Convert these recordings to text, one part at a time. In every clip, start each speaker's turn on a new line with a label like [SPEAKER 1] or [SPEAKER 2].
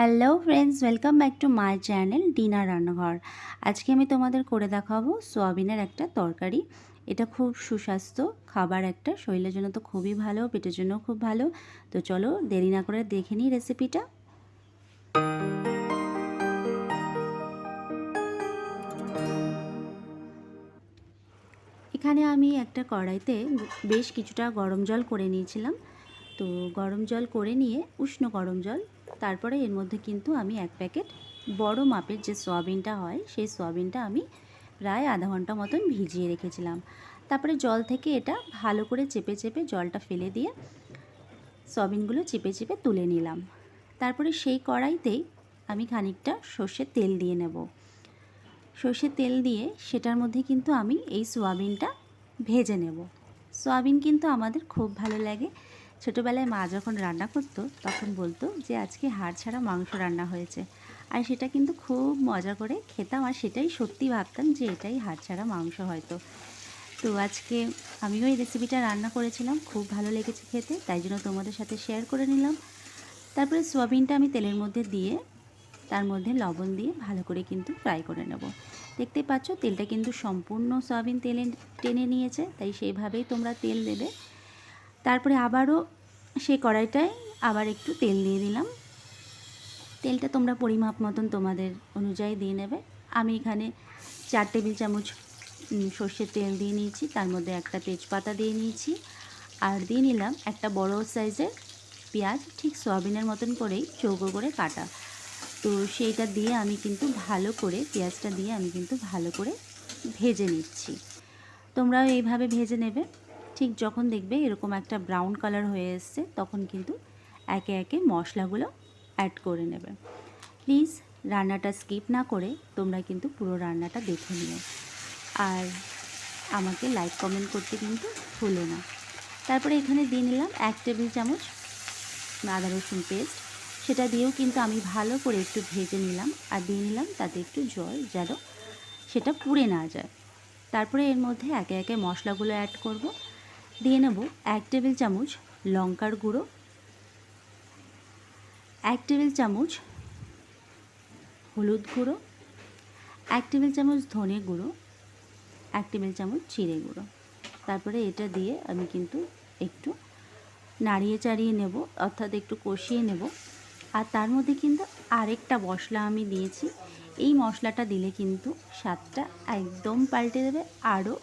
[SPEAKER 1] Hello friends, welcome back to my channel dinner রান্নাঘর। আজকে আমি তোমাদের করে দেখাবো সোয়াবিনের একটা তরকারি। এটা খুব সুস্বাস্থ্য খাবার, একটা শরীরের জন্য তো খুবই ভালো, পেটের জন্য খুব ভালো। তো চলো দেরি না করে দেখে নিই রেসিপিটা। এখানে আমি একটা কড়াইতে বেশ কিছুটা গরম জল করে নিয়েছিলাম। তো গরম জল করে নিয়ে, উষ্ণ গরম জল, তারপরে এর মধ্যে কিন্তু আমি এক প্যাকেট বড় মাপের যে সয়াবিনটা হয় সেই সয়াবিনটা আমি প্রায় আধা ঘন্টা মতন ভিজিয়ে রেখেছিলাম। তারপরে জল থেকে এটা ভালো করে চেপে চেপে জলটা ফেলে দিয়ে সয়াবিনগুলো চেপে চেপে তুলে নিলাম। তারপরে সেই কড়াইতেই আমি খানিকটা সর্ষের তেল দিয়ে নেব। সর্ষের তেল দিয়ে সেটার মধ্যে কিন্তু আমি এই সোয়াবিনটা ভেজে নেব। সোয়াবিন কিন্তু আমাদের খুব ভালো লাগে। ছোটোবেলায় মা যখন রান্না করতো তখন বলতো যে আজকে হাড় ছাড়া মাংস রান্না হয়েছে, আর সেটা কিন্তু খুব মজা করে খেতাম, আর সেটাই সত্যি ভাবতাম যে এটাই হাড় ছাড়া মাংস হয়তো। তো আজকে আমিও এই রেসিপিটা রান্না করেছিলাম, খুব ভালো লেগেছে খেতে, তাই জন্য তোমাদের সাথে শেয়ার করে নিলাম। তারপরে সোয়াবিনটা আমি তেলের মধ্যে দিয়ে তার মধ্যে লবণ দিয়ে ভালো করে কিন্তু ফ্রাই করে নেব। দেখতে পাচ্ছ তেলটা কিন্তু সম্পূর্ণ সয়াবিন তেলে টেনে নিয়েছে, তাই সেইভাবেই তোমরা তেল দেবে। তারপরে আবারও সেই কড়াইটায় আবার একটু তেল দিয়ে দিলাম। তেলটা তোমরা পরিমাপ মতন তোমাদের অনুযায়ী দিয়ে নেবে। আমি এখানে 4 টেবিল চামচ সর্ষের তেল দিয়ে নিয়েছি, তার মধ্যে একটা তেজপাতা দিয়ে নিয়েছি, আর দিয়ে নিলাম একটা বড় সাইজের পেঁয়াজ, ঠিক সয়াবিনের মতন করেই চৌকো করে কাটা। তো সেইটা দিয়ে আমি কিন্তু ভালো করে, পেঁয়াজটা দিয়ে আমি কিন্তু ভালো করে ভেজে নিচ্ছি। তোমরাও এইভাবে ভেজে নেবে। ঠিক যখন দেখবে এরকম একটা ব্রাউন কালার হয়ে এসছে তখন কিন্তু একে একে মশলাগুলো অ্যাড করে নেবে। প্লিজ রান্নাটা স্কিপ না করে তোমরা কিন্তু পুরো রান্নাটা দেখে নিও, আর আমাকে লাইক কমেন্ট করতে কিন্তু ভুলো না। তারপরে এখানে দিয়ে নিলাম 1 টেবিল চামচ আদা রসুন পেস্ট, সেটা দিয়েও কিন্তু আমি ভালো করে একটু ভেজে নিলাম, আর দিয়ে নিলাম তাতে একটু জল যেন সেটা পুড়ে না যায়। তারপরে এর মধ্যে একে একে মশলাগুলো অ্যাড করব। দিয়ে নেব 1 টেবিল চামচ লঙ্কার গুঁড়ো, 1 টেবিল চামচ হলুদ গুঁড়ো, 1 টেবিল চামচ ধনে গুঁড়ো, 1 টেবিল চামচ জিরে গুঁড়ো। তারপরে এটা দিয়ে আমি কিন্তু একটু নাড়িয়ে চাড়িয়ে নেব, অর্থাৎ একটু কষিয়ে নেব। আর তার মধ্যে কিন্তু আরেকটা মশলা আমি দিয়েছি। এই মশলাটা দিলে কিন্তু স্বাদটা একদম পাল্টে দেবে, আরও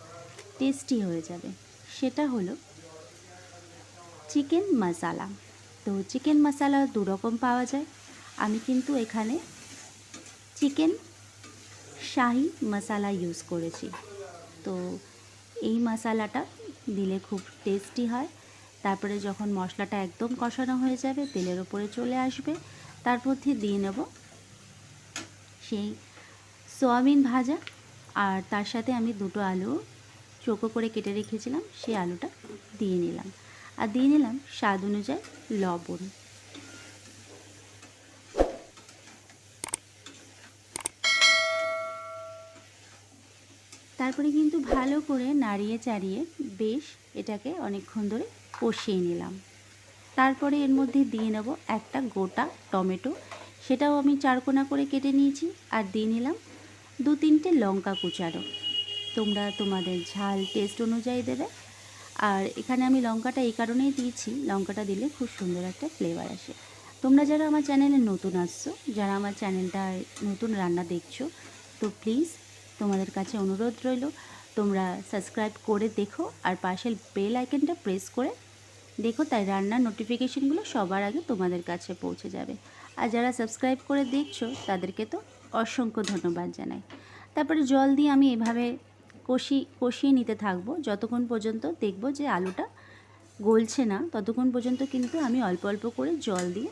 [SPEAKER 1] টেস্টি হয়ে যাবে। সেটা হলো চিকেন মশলা। তো চিকেন মশলা দু রকম পাওয়া যায়। আমি কিন্তু এখানে চিকেন শাহি মশলা ইউজ করেছি। তো এই মশলাটা দিলে খুব টেস্টি হয়। তারপরে যখন মশলাটা একদম কষানো হয়ে যাবে, তেলের ওপরে চলে আসবে, তার মধ্যে দিয়ে নেব সেই সয়াবিন ভাজা, আর তার সাথে আমি দুটো আলু চৌকো করে কেটে রেখেছিলাম, সেই আলুটা দিয়ে নিলাম, আর দিয়ে নিলাম স্বাদ অনুযায়ী লবণ। তারপরে কিন্তু ভালো করে নাড়িয়ে চাড়িয়ে বেশ এটাকে অনেকক্ষণ ধরে কষিয়ে নিলাম। তারপরে এর মধ্যে দিয়ে নেব একটা গোটা টমেটো, সেটাও আমি চারকোনা করে কেটে নিয়েছি, আর দিয়ে নিলাম 2-3টে লঙ্কা কুচানো। তোমরা তোমাদের ঝাল টেস্ট অনুযায়ী দেবে। আর এখানে আমি লঙ্কাটা এই কারণেই দিয়েছি, লঙ্কাটা দিলে খুব সুন্দর একটা ফ্লেভার আসে। তোমরা যারা আমার চ্যানেলে নতুন আসছো, যারা আমার চ্যানেলটায় নতুন রান্না দেখছো, তো প্লিজ তোমাদের কাছে অনুরোধ রইল তোমরা সাবস্ক্রাইব করে দেখো, আর পাশের বেল আইকনটা প্রেস করে দেখো, তাই রান্নার নোটিফিকেশনগুলো সবার আগে তোমাদের কাছে পৌঁছে যাবে। আর যারা সাবস্ক্রাইব করে দেখছো তাদেরকে তো অসংখ্য ধন্যবাদ জানাই। তারপরে জল দিয়ে আমি এভাবে কষিয়ে নিতে থাকবো যতক্ষণ পর্যন্ত দেখবো যে আলুটা গলছে না, ততক্ষণ পর্যন্ত কিন্তু আমি অল্প অল্প করে জল দিয়ে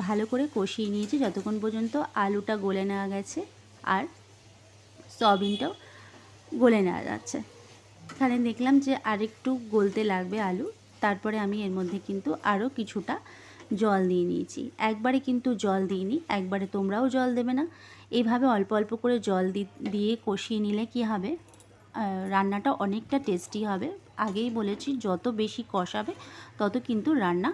[SPEAKER 1] ভালো করে কষিয়ে নিয়েছি, যতক্ষণ পর্যন্ত আলুটা গলে নেওয়া গেছে আর সয়াবিনটাও গলে নেওয়া যাচ্ছে। এখানে দেখলাম যে আরেকটু গলতে লাগবে আলু। তারপরে আমি এর মধ্যে কিন্তু আরও কিছুটা জল দিয়ে নিয়েছি। একবারে কিন্তু জল দিইনি, একবারে তোমরাও জল দেবে না। এইভাবে অল্প অল্প করে জল দিয়ে কষিয়ে নিলে কি হবে, রান্নাটা অনেকটা টেস্টি হবে। আগেই বলেছি যত বেশি কষাবে তত কিন্তু রান্না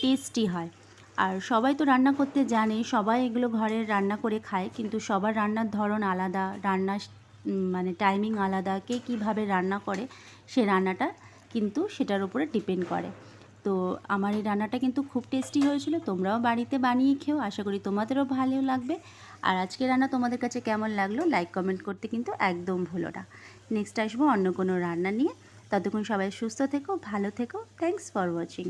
[SPEAKER 1] টেস্টি হয়। আর সবাই তো রান্না করতে জানে, সবাই এগুলো ঘরে রান্না করে খায়, কিন্তু সবার রান্নার ধরন আলাদা, রান্নার মানে টাইমিং আলাদা, কে কীভাবে রান্না করে সে রান্নাটা কিন্তু সেটার উপরে ডিপেন্ড করে। তো আমার এই রান্নাটা কিন্তু খুব টেস্টি হয়েছিল, তোমরাও বাড়িতে বানিয়ে খেও, আশা করি তোমাদেরও ভালো লাগবে। আর আজকে রান্না তোমাদের কাছে কেমন লাগলো লাইক কমেন্ট করতে কিন্তু একদম ভুলো না। নেক্সট আসবো অন্য কোনো রান্না নিয়ে, ততক্ষণ সবাই সুস্থ থেকো, ভালো থেকো। Thanks for watching.